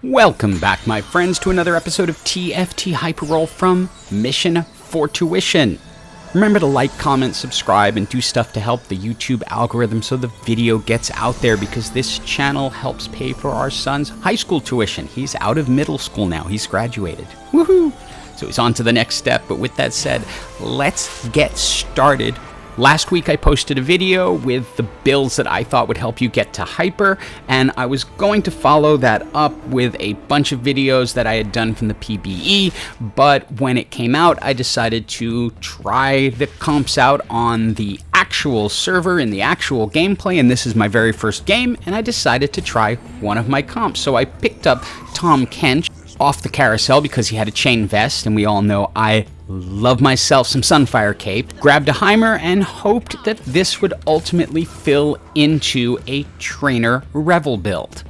Welcome back, my friends, to another episode of TFT Hyperroll from Mission for Tuition. Remember to like, comment, subscribe, and do stuff to help the YouTube algorithm so the video gets out there, because this channel helps pay for our son's high school tuition. He's out of middle school now. He's graduated. Woohoo! So he's on to the next step. But with that said, let's get started. Last week I posted a video with the builds that I thought would help you get to Hyper, and I was going to follow that up with a bunch of videos that I had done from the PBE, but when it came out I decided to try the comps out on the actual server in the actual gameplay, and this is my very first game, and I decided to try one of my comps. So I picked up Tahm Kench off the carousel because he had a chain vest, and we all know I love myself some Sunfire Cape, grabbed a Heimer, and hoped that this would ultimately fill into a trainer Revel build.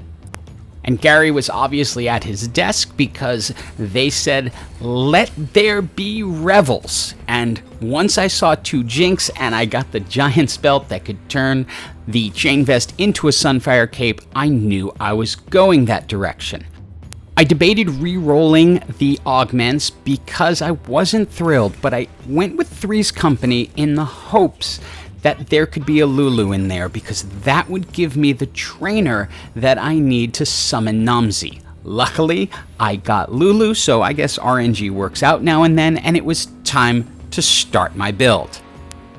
And Gary was obviously at his desk because they said, let there be Revels. And once I saw two Jinx and I got the Giant's Belt that could turn the chain vest into a Sunfire Cape, I knew I was going that direction. I debated re-rolling the augments because I wasn't thrilled, but I went with Three's Company in the hopes that there could be a Lulu in there, because that would give me the trainer that I need to summon Nomsy. Luckily, I got Lulu, so I guess RNG works out now and then, and it was time to start my build.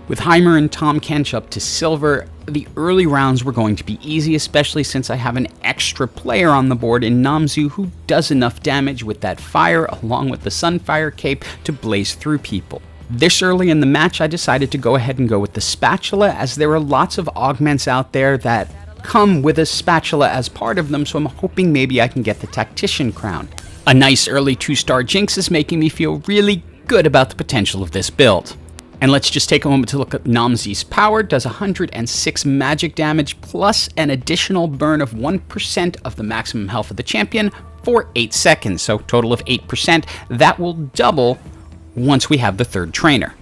With Heimer and Tahm Kench up to silver, the early rounds were going to be easy, especially since I have an extra player on the board in Nomsy who does enough damage with that fire along with the Sunfire Cape to blaze through people. This early in the match I decided to go ahead and go with the spatula, as there are lots of augments out there that come with a spatula as part of them, so I'm hoping maybe I can get the Tactician crown. A nice early 2-star Jinx is making me feel really good about the potential of this build. And let's just take a moment to look at Nomsy's power. Does 106 magic damage plus an additional burn of 1% of the maximum health of the champion for 8 seconds. So total of 8%. That will double once we have the third trainer.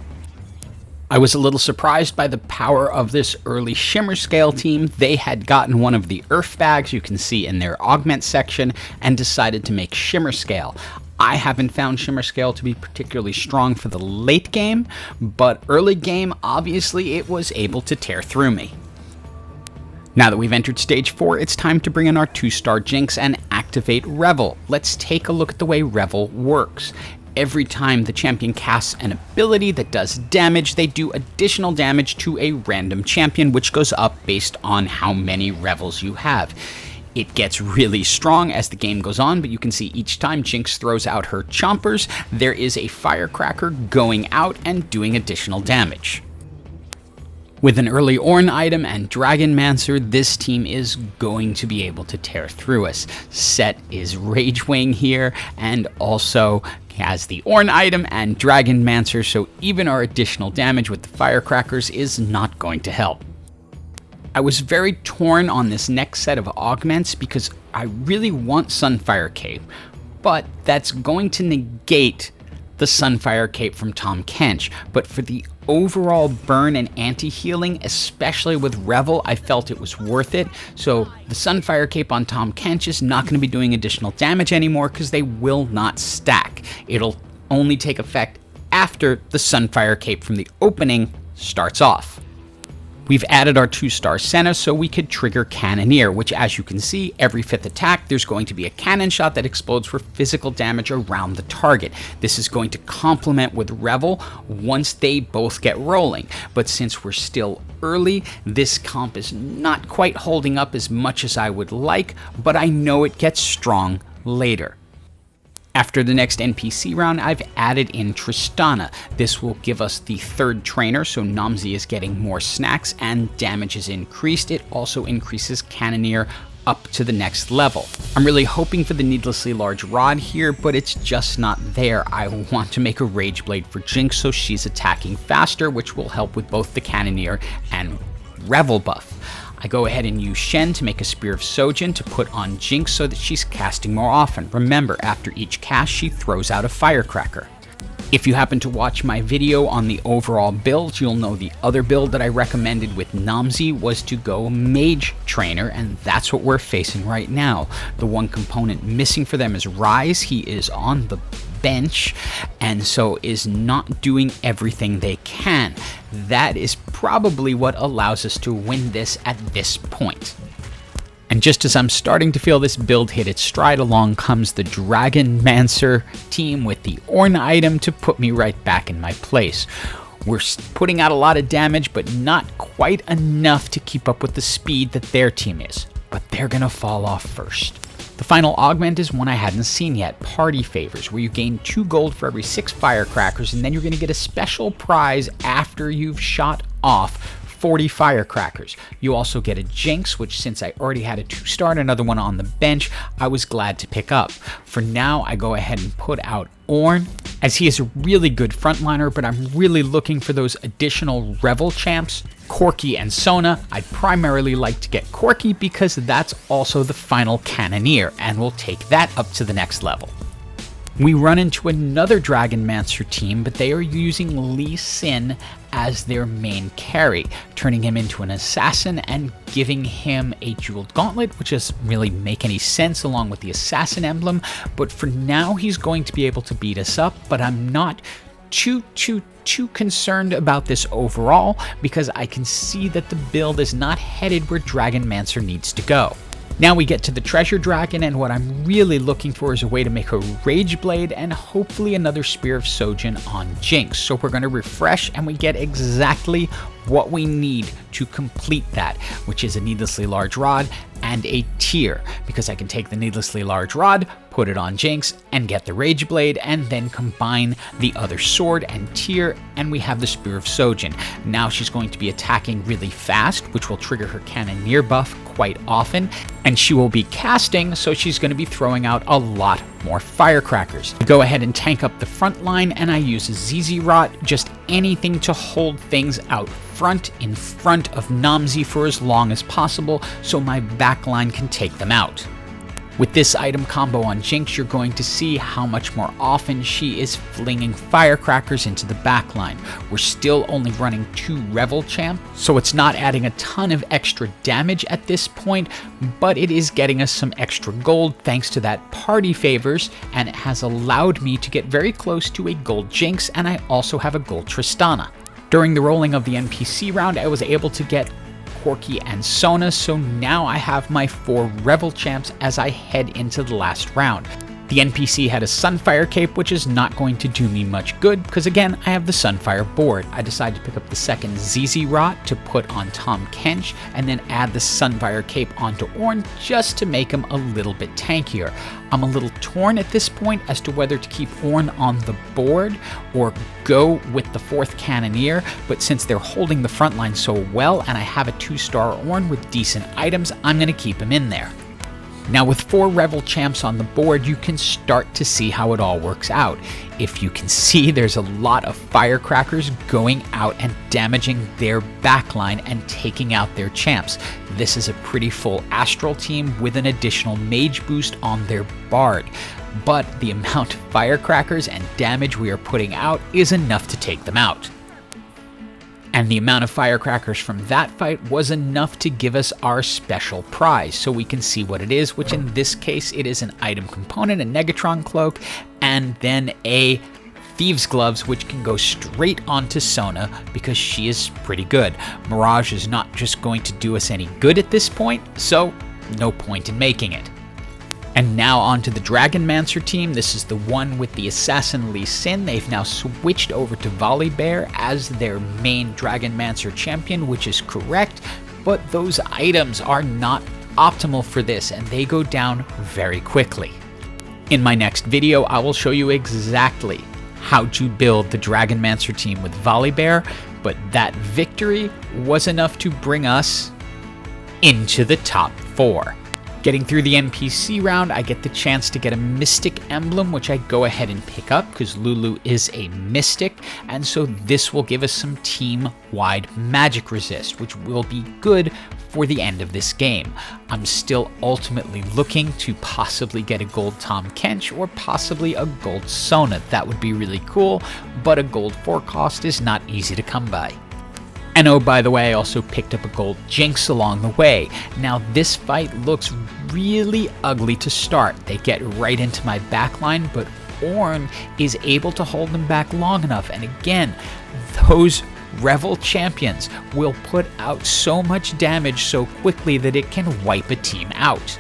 I was a little surprised by the power of this early Shimmer Scale team. They had gotten one of the Earth bags you can see in their augment section and decided to make Shimmer Scale. I haven't found Shimmer Scale to be particularly strong for the late game, but early game, obviously, it was able to tear through me. Now that we've entered stage 4, it's time to bring in our 2-star Jinx and activate Revel. Let's take a look at the way Revel works. Every time the champion casts an ability that does damage, they do additional damage to a random champion, which goes up based on how many Revels you have. It gets really strong as the game goes on, but you can see each time Jinx throws out her chompers, there is a firecracker going out and doing additional damage. With an early Ornn item and Dragonmancer, this team is going to be able to tear through us. Set is Rage Wing here, and also has the Ornn item and Dragonmancer, so even our additional damage with the firecrackers is not going to help. I was very torn on this next set of augments because I really want Sunfire Cape, but that's going to negate the Sunfire Cape from Tahm Kench. But for the overall burn and anti-healing, especially with Revel, I felt it was worth it. So the Sunfire Cape on Tahm Kench is not going to be doing additional damage anymore because they will not stack. It'll only take effect after the Sunfire Cape from the opening starts off. We've added our 2-star Senna so we could trigger Cannoneer, which, as you can see, every 5th attack there's going to be a cannon shot that explodes for physical damage around the target. This is going to complement with Revel once they both get rolling. But since we're still early, this comp is not quite holding up as much as I would like, but I know it gets strong later. After the next NPC round, I've added in Tristana. This will give us the third trainer, so Nomsy is getting more snacks and damage is increased. It also increases Canoneer up to the next level. I'm really hoping for the needlessly large rod here, but it's just not there. I want to make a Rage Blade for Jinx so she's attacking faster, which will help with both the Canoneer and Revel buff. I go ahead and use Shen to make a Spear of Sojin to put on Jinx so that she's casting more often. Remember, after each cast, she throws out a firecracker. If you happen to watch my video on the overall build, you'll know the other build that I recommended with Nomsy was to go Mage Trainer, and that's what we're facing right now. The one component missing for them is Rise. He is on the bench and so is not doing everything they can. That is probably what allows us to win this at this point. And just as I'm starting to feel this build hit its stride, along comes the Dragonmancer team with the Ornn item to put me right back in my place. We're putting out a lot of damage, but not quite enough to keep up with the speed that their team is. But they're gonna fall off first. The final augment is one I hadn't seen yet, Party Favors, where you gain 2 gold for every 6 firecrackers, and then you're gonna get a special prize after you've shot off 40 firecrackers. You also get a Jinx, which since I already had a 2-star and another one on the bench, I was glad to pick up. For now, I go ahead and put out Ornn, as he is a really good frontliner, but I'm really looking for those additional Revel champs. Corki and Sona. I'd primarily like to get Corki because that's also the final Cannoneer, and we'll take that up to the next level. We run into another Dragonmancer team, but they are using Lee Sin as their main carry, turning him into an assassin and giving him a jeweled gauntlet, which doesn't really make any sense along with the assassin emblem, but for now he's going to be able to beat us up, but I'm not too concerned about this overall because I can see that the build is not headed where Dragonmancer needs to go. Now we get to the Treasure Dragon, and what I'm really looking for is a way to make a Rage Blade and hopefully another Spear of Sojin on Jinx. So we're going to refresh and we get exactly what we need to complete that, which is a Needlessly Large Rod and a Tear, because I can take the Needlessly Large Rod, put it on Jinx, and get the Rage Blade, and then combine the other sword and Tear, and we have the Spear of Sojin. Now she's going to be attacking really fast, which will trigger her Cannoneer buff quite often, and she will be casting, so she's going to be throwing out a lot more firecrackers. I go ahead and tank up the front line, and I use a ZZ Rot, just anything to hold things out front in front of Nomsy for as long as possible so my backline can take them out. With this item combo on Jinx, you're going to see how much more often she is flinging firecrackers into the backline. We're still only running 2 Revel champ, so it's not adding a ton of extra damage at this point, but it is getting us some extra gold thanks to that Party Favors, and it has allowed me to get very close to a gold Jinx, and I also have a gold Tristana. During the rolling of the NPC round, I was able to get Corki and Sona, so now I have my 4 Revel champs as I head into the last round. The NPC had a Sunfire cape, which is not going to do me much good, because again, I have the Sunfire board. I decided to pick up the second ZZ Rot to put on Tahm Kench, and then add the Sunfire cape onto Ornn just to make him a little bit tankier. I'm a little torn at this point as to whether to keep Ornn on the board or go with the 4th Cannoneer, but since they're holding the front line so well and I have a 2-star Ornn with decent items, I'm going to keep him in there. Now with 4 Revel champs on the board, you can start to see how it all works out. If you can see, there's a lot of firecrackers going out and damaging their backline and taking out their champs. This is a pretty full Astral team with an additional mage boost on their bard. But the amount of firecrackers and damage we are putting out is enough to take them out. And the amount of firecrackers from that fight was enough to give us our special prize, so we can see what it is, which in this case it is an item component, a Negatron cloak, and then a Thieves Gloves, which can go straight onto Sona because she is pretty good. Mirage is not just going to do us any good at this point, so no point in making it. And now onto the Dragonmancer team. This is the one with the assassin Lee Sin. They've now switched over to Volibear as their main Dragonmancer champion, which is correct, but those items are not optimal for this and they go down very quickly. In my next video, I will show you exactly how to build the Dragonmancer team with Volibear, but that victory was enough to bring us into the top 4. Getting through the NPC round, I get the chance to get a Mystic Emblem, which I go ahead and pick up because Lulu is a Mystic, and so this will give us some team-wide magic resist, which will be good for the end of this game. I'm still ultimately looking to possibly get a gold Tahm Kench or possibly a gold Sona. That would be really cool, but a gold 4 cost is not easy to come by. And oh, by the way, I also picked up a gold Jinx along the way. Now, this fight looks really ugly to start. They get right into my backline, but Ornn is able to hold them back long enough. And again, those Revel champions will put out so much damage so quickly that it can wipe a team out.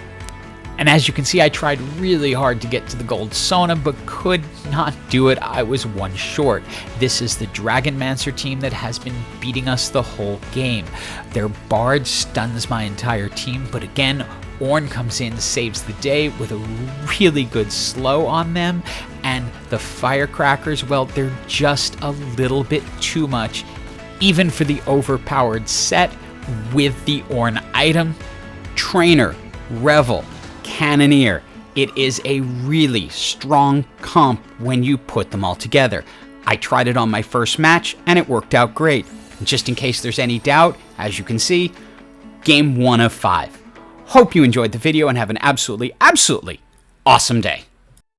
And as you can see, I tried really hard to get to the gold Sona, but could not do it. I was one short. This is the Dragonmancer team that has been beating us the whole game. Their Bard stuns my entire team, but again, Ornn comes in, saves the day with a really good slow on them, and the Firecrackers, well, they're just a little bit too much, even for the overpowered set with the Ornn item. Trainer, Revel, Cannoneer. It is a really strong comp when you put them all together. I tried it on my first match and it worked out great. Just in case there's any doubt, as you can see, game 1 of 5. Hope you enjoyed the video and have an absolutely awesome day.